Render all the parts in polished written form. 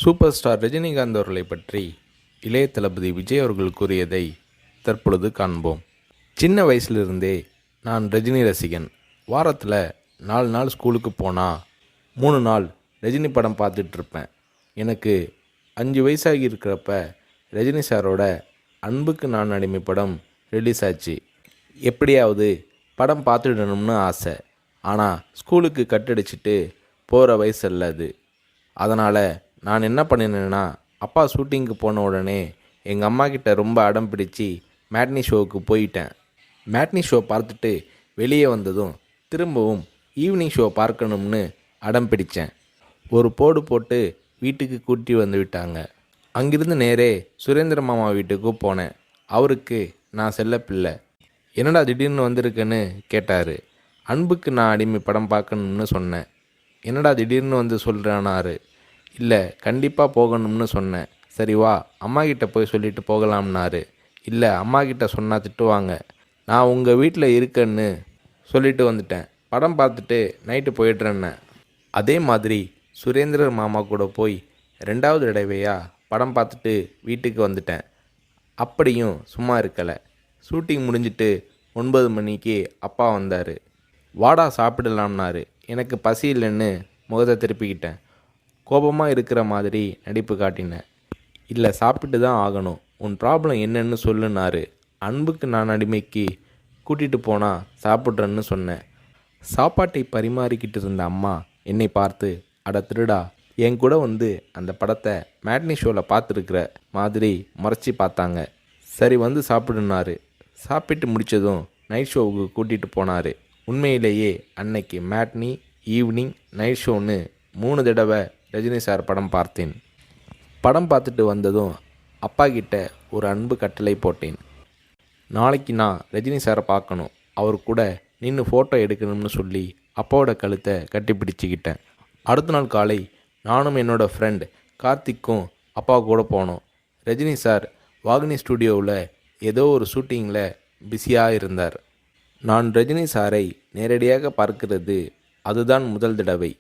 Super star Rajinikanth அவர்களை பற்றி இளைய தளபதி விஜய் அவர்கள் கூறியதை தற்பொழுது காண்போம். சின்ன வயசுலிருந்தே நான் ரஜினி ரசிகன். வாரத்தில் 4 நாள் ஸ்கூலுக்கு போனால் 3 நாள் ரஜினி படம் பார்த்துட்ருப்பேன். எனக்கு 5 வயசாகி இருக்கிறப்ப ரஜினி சாரோட அன்புக்கு நான் அடிமை படம் ரிலீஸ் ஆச்சு. எப்படியாவது படம் பார்த்துடணும்னு ஆசை. ஆனால் ஸ்கூலுக்கு கட்டடிச்சிட்டு போகிற வயசு அல்ல அது. அதனால் நான் என்ன பண்ணினேன்னா, அப்பா ஷூட்டிங்க்கு போன உடனே எங்கள் அம்மா கிட்ட ரொம்ப அடம் பிடிச்சி மேட்னி ஷோவுக்கு போயிட்டேன். மேட்னி ஷோ பார்த்துட்டு வெளியே வந்ததும் திரும்பவும் ஈவினிங் ஷோ பார்க்கணும்னு அடம் பிடித்தேன். ஒரு போடு போட்டு வீட்டுக்கு கூட்டி வந்து விட்டாங்க. அங்கிருந்து நேரே சுரேந்திர மாமா வீட்டுக்கு போனேன். அவருக்கு நான் செல்ல பிள்ளை. என்னடா திடீர்னு வந்திருக்கேன்னு கேட்டார். அன்புக்கு நான் அடிமை படம் பார்க்கணும்னு சொன்னேன். என்னடா திடீர்னு வந்து சொல்கிறானாரு. இல்லை, கண்டிப்பாக போகணும்னு சொன்னேன். சரி வா, அம்மா கிட்ட போய் சொல்லிட்டு போகலாம்னாரு. இல்லை, அம்மா கிட்ட சொன்னால் திட்டுவாங்க. நான் உங்கள் வீட்டில் இருக்கேன்னு சொல்லிட்டு வந்துட்டேன். படம் பார்த்துட்டு நைட்டு போயிடுறேன்னு. அதே மாதிரி சுரேந்திரர் மாமா கூட போய் 2வது தடவையாக படம் பார்த்துட்டு வீட்டுக்கு வந்துட்டேன். அப்படியும் சும்மா இருக்கலை. ஷூட்டிங் முடிஞ்சிட்டு 9 மணிக்கு அப்பா வந்தார். வாடா சாப்பிடலாம்னாரு. எனக்கு பசி இல்லைன்னு முகத்தை திருப்பிக்கிட்டேன். கோபமாக இருக்கிற மாதிரி நடிப்பு காட்டினேன். இல்லை, சாப்பிட்டு தான் ஆகணும். உன் ப்ராப்ளம் என்னன்னு சொல்லுனாரு. அன்புக்கு நான் அடிமைக்கு கூட்டிகிட்டு போனால் சாப்பிட்றேன்னு சொன்னேன். சாப்பாட்டை பரிமாறிக்கிட்டு இருந்த அம்மா என்னை பார்த்து, அட திருடா, என் கூட வந்து அந்த படத்தை மேட்னி ஷோவில் பார்த்துருக்குற மாதிரி முறைச்சி பார்த்தாங்க. சரி வந்து சாப்பிடுனாரு. சாப்பிட்டு முடித்ததும் நைட் ஷோவுக்கு கூட்டிகிட்டு போனார். உண்மையிலேயே அன்னைக்கு மேட்னி, ஈவினிங், நைட் ஷோன்னு 3 தடவை ரஜினி சார் படம் பார்த்தேன். படம் பார்த்துட்டு வந்ததும் அப்பா கிட்ட ஒரு அன்பு கட்டளை போட்டேன். நாளைக்கு நான் ரஜினி சாரை பார்க்கணும், அவர் கூட நின்று ஃபோட்டோ எடுக்கணும்னு சொல்லி அப்பாவோட கழுத்தை கட்டி பிடிச்சிக்கிட்டேன். அடுத்த நாள் காலை நானும் என்னோடய ஃப்ரெண்ட் கார்த்திக்கும் அப்பா கூட போனோம். ரஜினி சார் வாகினி ஸ்டுடியோவில் ஏதோ ஒரு ஷூட்டிங்கில் பிஸியாக இருந்தார். நான் ரஜினி சாரை நேரடியாக பார்க்கிறது அதுதான் முதல் தடவை.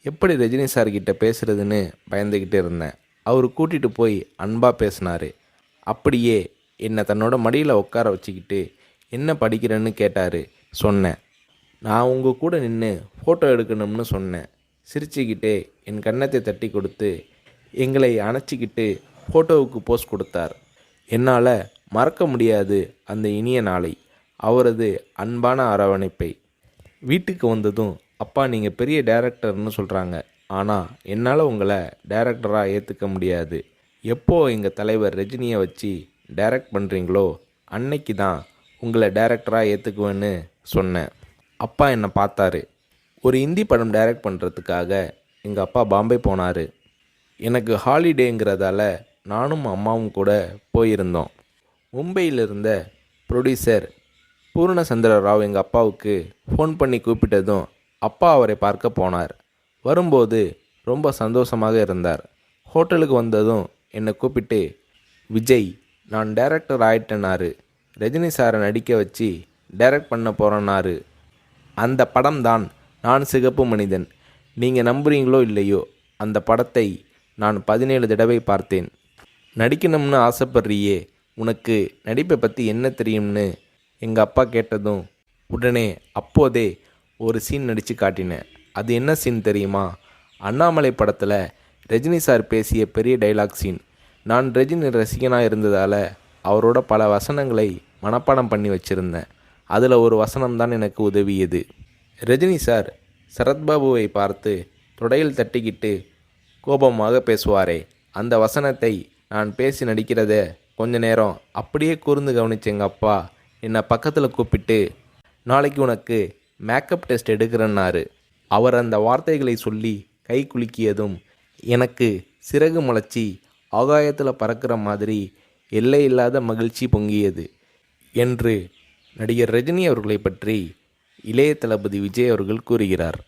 எப்படி ரஜினி சார்கிட்ட பேசுகிறதுன்னு பயந்துக்கிட்டு இருந்தேன். அவர் கூட்டிகிட்டு போய் அன்பாக பேசினார். அப்படியே என்னை தன்னோட மடியில் உட்கார வச்சுக்கிட்டு என்ன படிக்கிறேன்னு கேட்டார். சொன்னேன், நான் உங்கள் கூட நின்று ஃபோட்டோ எடுக்கணும்னு சொன்னேன். சிரிச்சுக்கிட்டே என் கன்னத்தை தட்டி கொடுத்து எங்களை அணைச்சிக்கிட்டு ஃபோட்டோவுக்கு போஸ் கொடுத்தார். என்னால் மறக்க முடியாது அந்த இனிய நாளை, அவரது அன்பான அரவணைப்பை. வீட்டுக்கு வந்ததும், அப்பா நீங்கள் பெரிய டைரக்டர்னு சொல்கிறாங்க, ஆனால் என்னால் உங்களை டைரக்டராக ஏற்றுக்க முடியாது. எப்போ எங்கள் தலைவர் ரஜினியை வச்சு டைரக்ட் பண்ணுறீங்களோ அன்னைக்கு தான் உங்களை டைரக்டராக ஏற்றுக்குவேன்னு சொன்னேன். அப்பா என்னை பார்த்தாரு. ஒரு ஹிந்தி படம் டைரக்ட் பண்ணுறதுக்காக எங்கள் அப்பா பாம்பே போனார். எனக்கு ஹாலிடேங்கிறதால நானும் அம்மாவும் கூட போயிருந்தோம். மும்பையில் இருந்த ப்ரொடியூசர் பூர்ணச்சந்திர ராவ் எங்கள் அப்பாவுக்கு ஃபோன் பண்ணி கூப்பிட்டதும் அப்பா அவரை பார்க்க போனார். வரும்போது ரொம்ப சந்தோஷமாக இருந்தார். ஹோட்டலுக்கு வந்ததும் என்னை கூப்பிட்டு, விஜய், நான் டைரக்டர் ஆயிட்டேனாரு. ரஜினி சாரை நடிக்க வச்சு டைரக்ட் பண்ண போகிறேன்னாரு. அந்த படம் தான் நான் சிகப்பு மனிதன். நீங்கள் நம்புறீங்களோ இல்லையோ, அந்த படத்தை நான் 17 தடவை பார்த்தேன். நடிக்கணும்னு ஆசைப்படுறியே, உனக்கு நடிப்பை பற்றி என்ன தெரியும்னு எங்கள் அப்பா கேட்டதும் உடனே அப்போதே ஒரு சீன் நடித்து காட்டினேன். அது என்ன சீன் தெரியுமா? அண்ணாமலை படத்தில் ரஜினி சார் பேசிய பெரிய டைலாக் சீன். நான் ரஜினி ரசிகனாக இருந்ததால் அவரோட பல வசனங்களை மனப்பாடம் பண்ணி வச்சுருந்தேன். அதில் ஒரு வசனம்தான் எனக்கு உதவியது. ரஜினி சார் சரத்பாபுவை பார்த்து தொடையில் தட்டிக்கிட்டு கோபமாக பேசுவாரே, அந்த வசனத்தை நான் பேசி நடிக்கிறத கொஞ்ச நேரம் அப்படியே கூர்ந்து கவனிச்ச எங்கள் அப்பா என்னை பக்கத்தில் கூப்பிட்டு, நாளைக்கு உனக்கு மேக்கப் டெஸ்ட் எடுக்கிறேன்னாரு. அவர் அந்த வார்த்தைகளை சொல்லி கை குலுக்கியதும் எனக்கு சிறகு முளைச்சி ஆகாயத்தில் பறக்கிற மாதிரி எல்லையில்லாத மகிழ்ச்சி பொங்கியது என்று நடிகர் ரஜினி அவர்களை பற்றி இளைய தளபதி விஜய் அவர்கள் கூறுகிறார்.